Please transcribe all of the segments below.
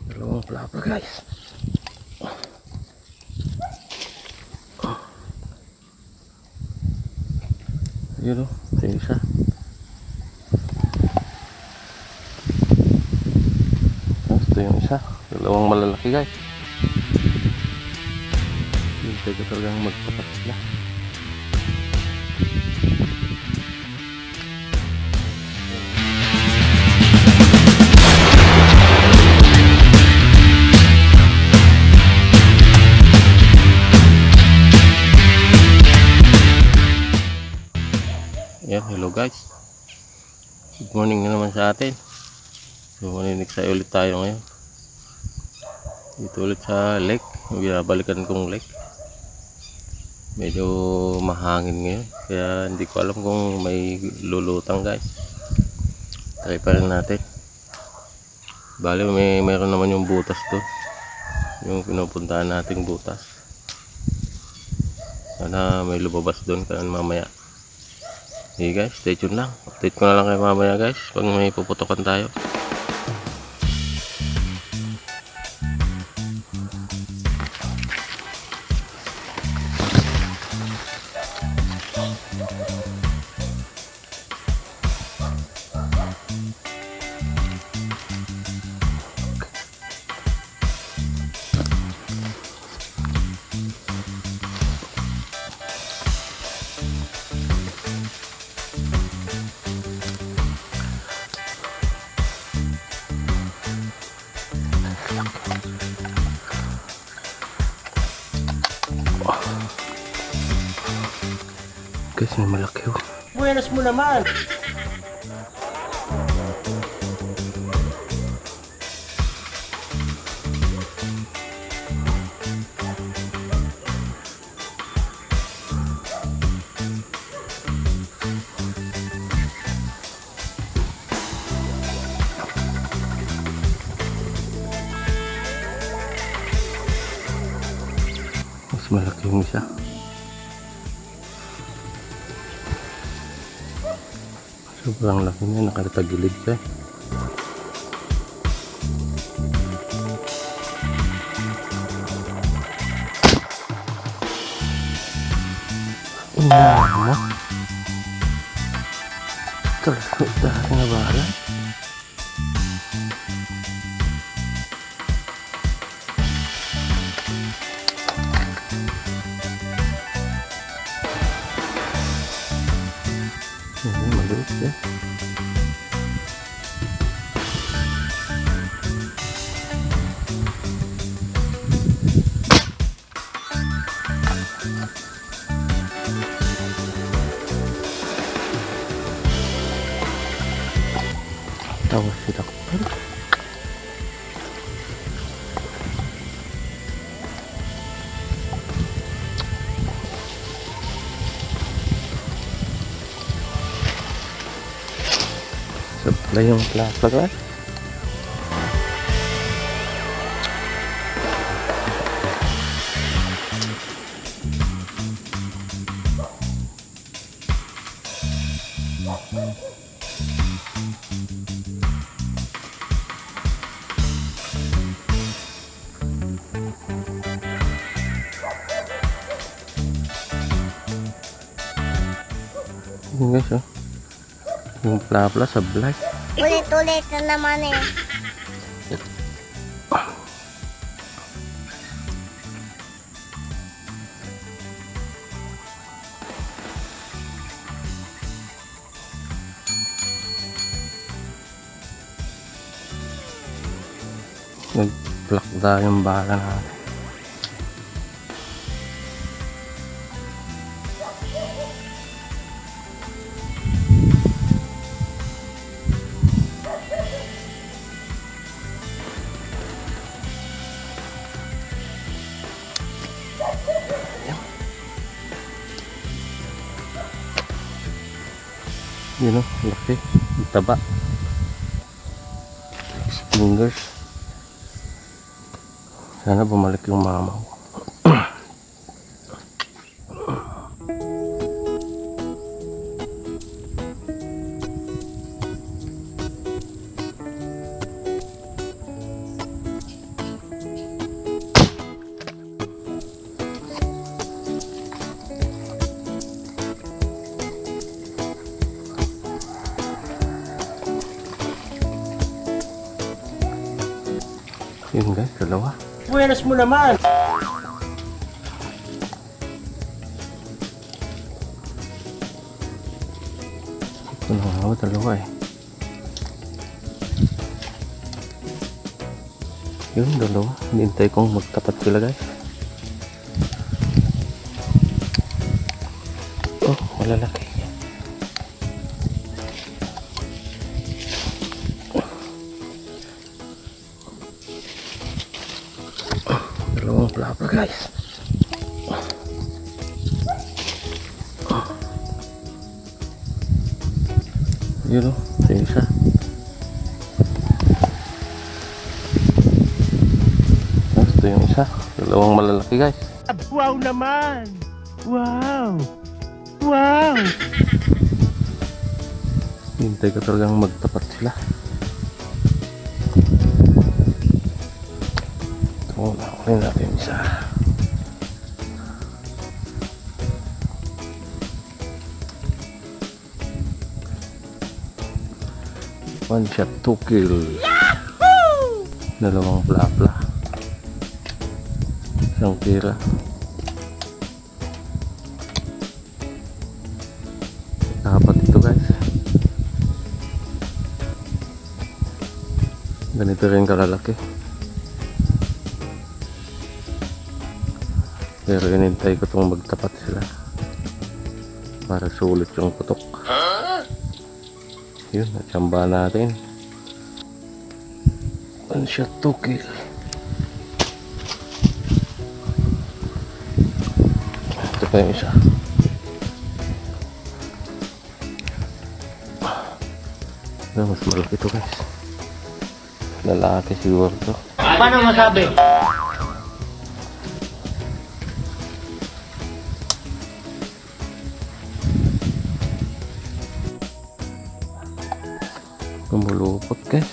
Dalawang plapa guys. Yun o, ito yung isa. Ito yung isa. Dalawang malalaki guys. Hintay ko talagang magpapat sila. Yan, hello guys. Good morning na naman sa atin. So, maniniksay ulit tayo ngayon. Dito ulit sa lake. Yung binabalikan kong lake. Medyo mahangin ngayon. Kaya hindi ko alam kung may lulutang guys. Try pa rin natin. Bale, mayroon naman yung butas doon. Yung pinupuntahan nating butas. Sana may lumabas doon kaya mamaya. Okay guys, stay tuned lang. Update ko na lang kayo mamaya guys pag may puputokan tayo. Guys, may malaki oh. Buenas mo naman. Mas malaki yung isa. Sobrang laki niya, nakatagilid siya. Ina mo. Talagang dahil na bahala. Maliit ya. Tawas kita kapal. Sebelah yung plapag kan? Ini guys oh. Yung plapla sa black. Ulit-ulit na naman eh. Nag-plak tayo yung bala natin. Yun o, laki, taba. Fingers. Sana bumalik yung mama ko. Yun guys, dalawa. Buenas mo naman! Ito na nga, dalawa eh. Yun, dalawa. Hinintay kong magtapat sila guys. Oh, malalaki. Dalawang plapa guys. Yun o, ito yung isa. Ito yung isa. Dalawang malalaki guys. Wow naman! Wow! Wow! Hintay ko talagang magtapat sila. Ito na, kunin natin yung isa. One shot, 2 kill. Yahoo! Dalawang plapla. Isang tira. Dapat ito guys. Ganito rin kalalaki. Pero inintay ko itong magtapat sila para sulit yung putok. Yun, natsamba natin. One shot, 2 kill. Ito pa yung isa. Mas malaki ito guys. Lalaki siguro ito. Paano masabi? Lumulupot guys.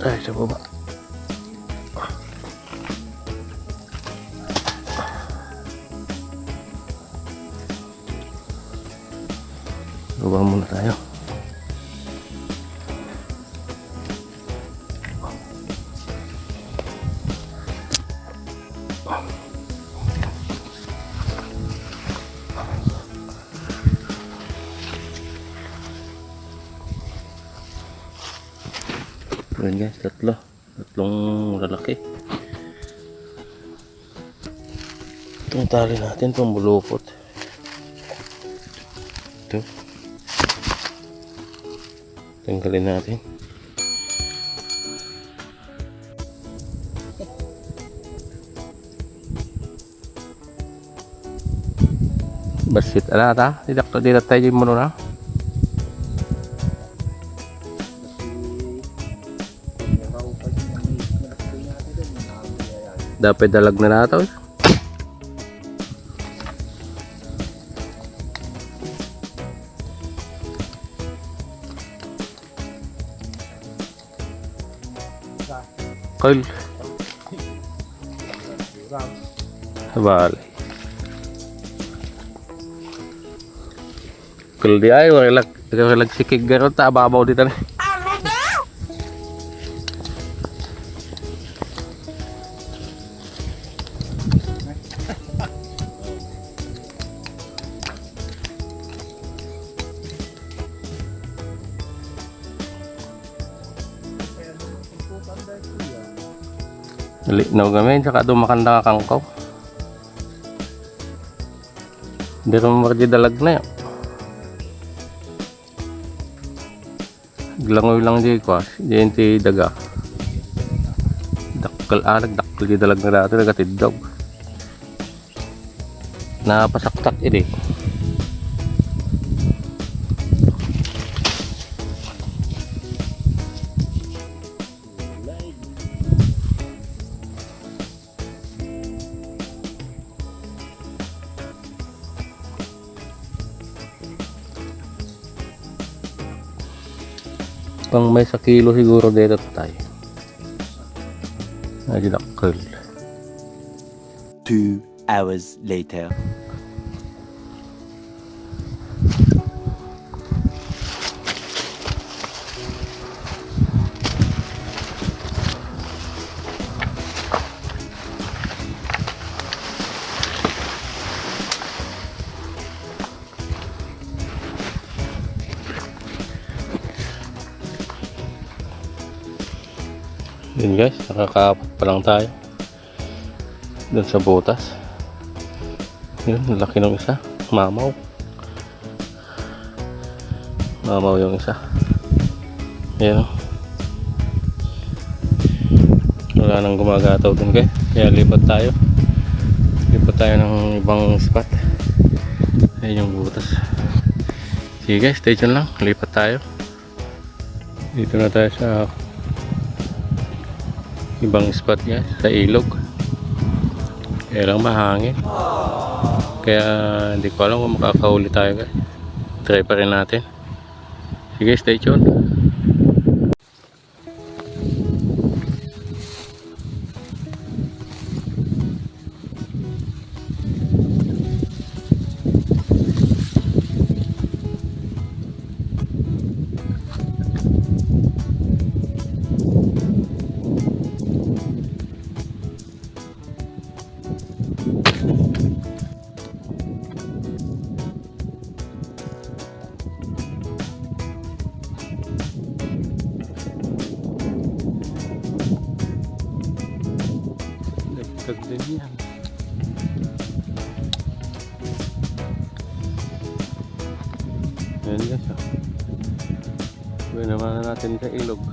Ay, sa baba. Baba muna tayo. Ayan guys, tatlong lalaki. Itong tali natin, itong bulupot. Ito. Tanggalin natin. Basit ala ta, tidak tayo muna na. Dapat dalag na nato. Kul. Bale. Kul di ay wala sikig garo ta babaw dito na. Linaw kami, tsaka dumakanda ka kangkaw. Hindi rin marji dalag na yun. Glangoy lang di ko, diyan ti daga. Dakkel dakkel di dalag na dati, nagatidog. Napasaktak ini. Pang may sa kilo siguro dito tayo. Ay, dakkel. 2 hours later. Yun guys, nakakaapat pa lang tayo dun sa butas. Yun, laki ng isa. Mamaw. Mamaw yung isa. Ayan o. Wala nang gumagataw dun guys. Kaya lipat tayo. Lipat tayo ng ibang spot. Ayan yung butas. Sige guys, stay tuned lang. Lipat tayo. Dito na tayo sa ibang spot guys. Sa ilog. Kaya lang mahangin. Kaya hindi ko alam kung makakahuli tayo guys. Try pa rin natin. Sige, stay tuned. Dagdag din yan. Ayan guys oh. Gawin naman natin sa ilog.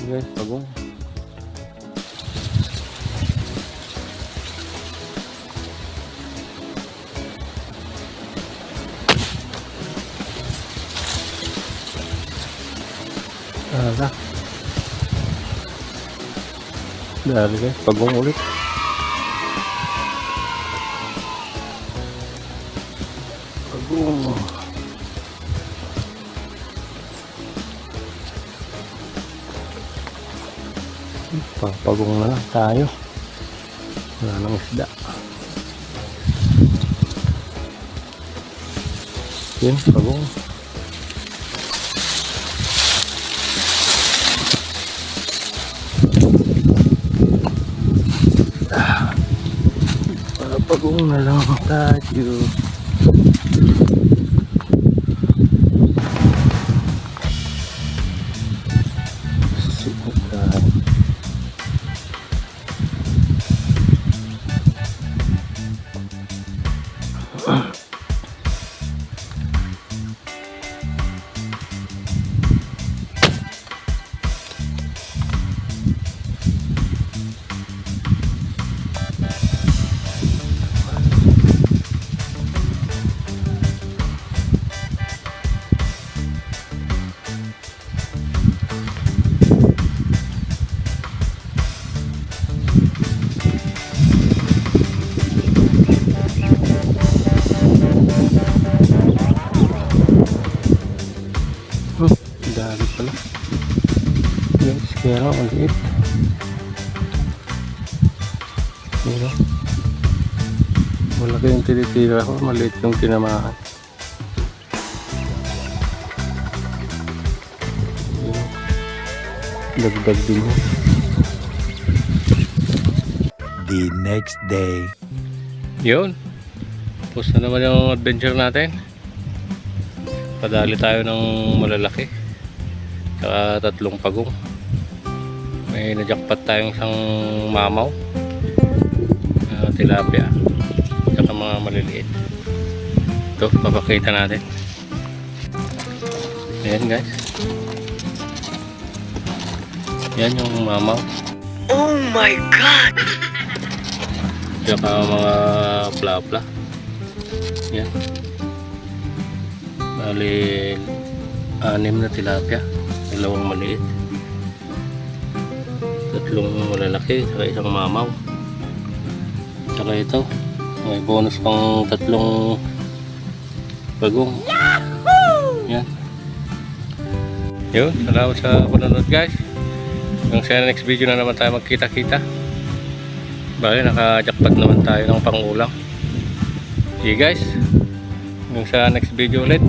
Guys, pagong. Dali guys, pagong ulit. Pagong. Papagong na lang tayo. Wala nang isda. Yun, pagong. Papagong na lang tayo. Dali pala. Guys, kaya nga ang liit. Diba? Malaki yung tinitira ko, maliit yung tinamaan. Diba? Dagdag din mo. The next day. Yun. Tapos na naman yung adventure natin. Padali tayo ng malalaki. Tsaka 3 pagong. May najakpat tayong isang mamaw. Tilapia. Tsaka mga maliliit. Ito, papakita natin. Ayan guys. Yan yung mamaw. Oh my God! Tsaka mga pla-pla. Yan. Bali 6 na tilapia. 2 maliit. 3 malalaki. Tsaka isang mamaw. Tsaka ito. May bonus pang 3 bagong. Yan. Yun. Salamat sa panonood guys. Hanggang sa next video na naman tayo magkita-kita. Bali naka-jackpot naman tayo ng pangulang. See you guys. Hanggang sa next video ulit.